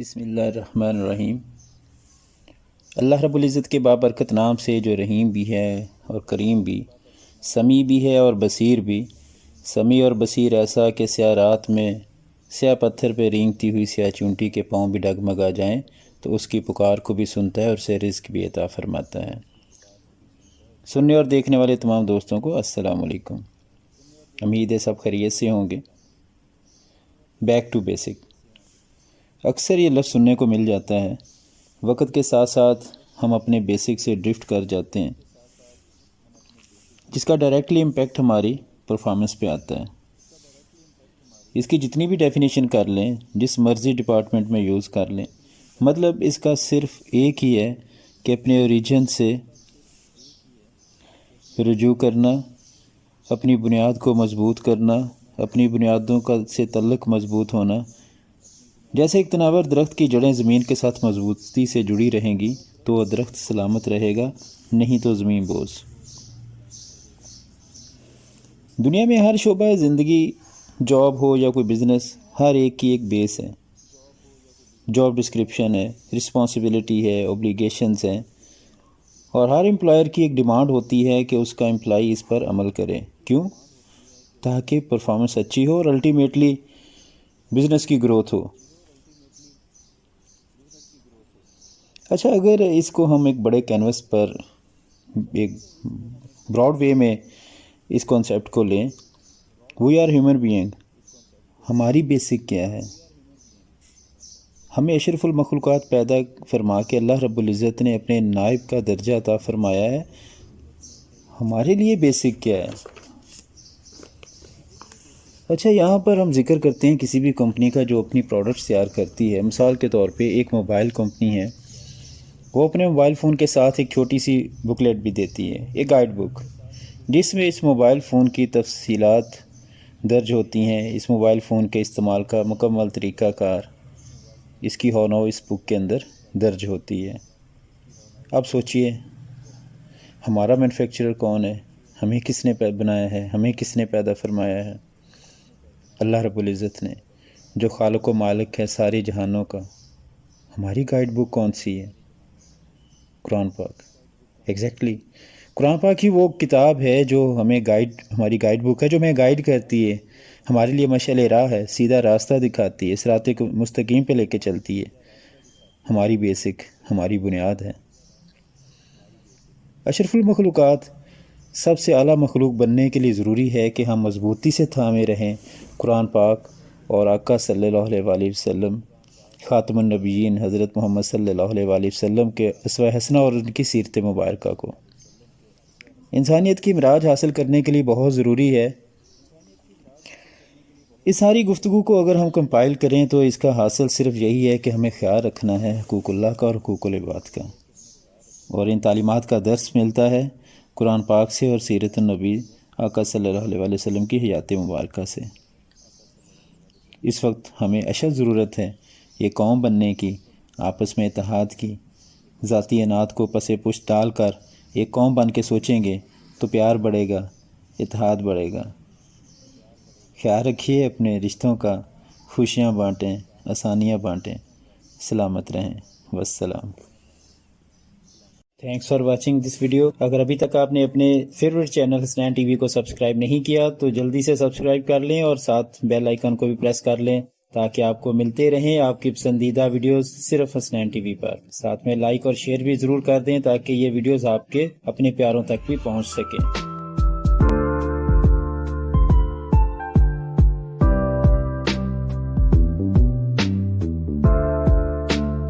بسم اللہ الرحمن الرحیم۔ اللہ رب العزت کے بابرکت نام سے جو رحیم بھی ہے اور کریم بھی، سمیع بھی ہے اور بصیر بھی۔ سمیع اور بصیر ایسا کہ سیاہ رات میں سیاہ پتھر پہ رینگتی ہوئی سیاہ چونٹی کے پاؤں بھی ڈگمگا جائیں تو اس کی پکار کو بھی سنتا ہے اور اسے رزق بھی عطا فرماتا ہے۔ سننے اور دیکھنے والے تمام دوستوں کو السلام علیکم۔ امید ہے سب خیریت سے ہوں گے۔ بیک ٹو بیسک، اکثر یہ لفظ سننے کو مل جاتا ہے۔ وقت کے ساتھ ساتھ ہم اپنے بیسک سے ڈرفٹ کر جاتے ہیں، جس کا ڈائریکٹلی امپیکٹ ہماری پرفارمنس پہ آتا ہے۔ اس کی جتنی بھی ڈیفینیشن کر لیں، جس مرضی ڈپارٹمنٹ میں یوز کر لیں، مطلب اس کا صرف ایک ہی ہے کہ اپنے اوریجن سے رجوع کرنا، اپنی بنیاد کو مضبوط کرنا، اپنی بنیادوں کا سے تعلق مضبوط ہونا۔ جیسے ایک تناور درخت کی جڑیں زمین کے ساتھ مضبوطی سے جڑی رہیں گی تو وہ درخت سلامت رہے گا، نہیں تو زمین بوجھ۔ دنیا میں ہر شعبہ زندگی، جاب ہو یا کوئی بزنس، ہر ایک کی ایک بیس ہے۔ جاب ڈسکرپشن ہے، رسپانسبلٹی ہے، اوبلیگیشنز ہیں، اور ہر امپلائر کی ایک ڈیمانڈ ہوتی ہے کہ اس کا امپلائی اس پر عمل کرے۔ کیوں؟ تاکہ پرفارمنس اچھی ہو اور الٹیمیٹلی بزنس کی گروتھ ہو۔ اچھا، اگر اس کو ہم ایک بڑے کینوس پر ایک براڈ وے میں اس کانسیپٹ کو لیں، وی آر ہیومن بینگ، ہماری بیسک کیا ہے؟ ہمیں اشرف المخلوقات پیدا فرما کے اللہ رب العزت نے اپنے نائب کا درجہ عطا فرمایا ہے۔ ہمارے لیے بیسک کیا ہے؟ اچھا، یہاں پر ہم ذکر کرتے ہیں کسی بھی کمپنی کا جو اپنی پروڈکٹس تیار کرتی ہے۔ مثال کے طور پہ ایک موبائل کمپنی ہے، وہ اپنے موبائل فون کے ساتھ ایک چھوٹی سی بکلیٹ بھی دیتی ہے، ایک گائیڈ بک، جس میں اس موبائل فون کی تفصیلات درج ہوتی ہیں، اس موبائل فون کے استعمال کا مکمل طریقہ کار، اس کی ہونو اس بک کے اندر درج ہوتی ہے۔ اب سوچئے، ہمارا مینوفیکچرر کون ہے؟ ہمیں کس نے بنایا ہے؟ ہمیں کس نے پیدا فرمایا ہے؟ اللہ رب العزت نے، جو خالق و مالک ہے سارے جہانوں کا۔ ہماری گائیڈ بک کون سی ہے؟ قرآن پاک۔ ایگزیکٹلی، قرآن پاک ہی وہ کتاب ہے جو ہمیں ہماری گائیڈ بک ہے، جو ہمیں گائیڈ کرتی ہے، ہمارے لیے مشعل راہ ہے، سیدھا راستہ دکھاتی ہے، صراط مستقیم پہ لے کے چلتی ہے۔ ہماری بیسک، ہماری بنیاد ہے۔ اشرف المخلوقات، سب سے اعلیٰ مخلوق بننے کے لیے ضروری ہے کہ ہم مضبوطی سے تھامے رہیں قرآن پاک اور آقا صلی اللہ علیہ وآلہ وسلم، خاتم النبیین حضرت محمد صلی اللہ علیہ وآلہ وسلم کے اسوہ حسنہ اور ان کی سیرت مبارکہ کو۔ انسانیت کی معراج حاصل کرنے کے لیے بہت ضروری ہے۔ اس ساری گفتگو کو اگر ہم کمپائل کریں تو اس کا حاصل صرف یہی ہے کہ ہمیں خیال رکھنا ہے حقوق اللہ کا اور حقوق العباد کا، اور ان تعلیمات کا درس ملتا ہے قرآن پاک سے اور سیرت النبی آقا صلی اللہ علیہ وآلہ وسلم کی حیات مبارکہ سے۔ اس وقت ہمیں اشد ضرورت ہے یہ قوم بننے کی، آپس میں اتحاد کی۔ ذاتی انات کو پس پشت ڈال کر ایک قوم بن کے سوچیں گے تو پیار بڑھے گا، اتحاد بڑھے گا۔ خیال رکھیے اپنے رشتوں کا، خوشیاں بانٹیں، آسانیاں بانٹیں، سلامت رہیں۔ والسلام۔ Thanks for watching this video. اگر ابھی تک آپ نے اپنے favourite channel Hasnain T V کو سبسکرائب نہیں کیا تو جلدی سے سبسکرائب کر لیں اور ساتھ بیل آئیکن کو بھی پریس کر لیں تاکہ آپ کو ملتے رہیں آپ کی پسندیدہ ویڈیوز صرف حسنین ٹی وی پر۔ ساتھ میں لائک اور شیئر بھی ضرور کر دیں تاکہ یہ ویڈیوز آپ کے اپنے پیاروں تک بھی پہنچ سکیں۔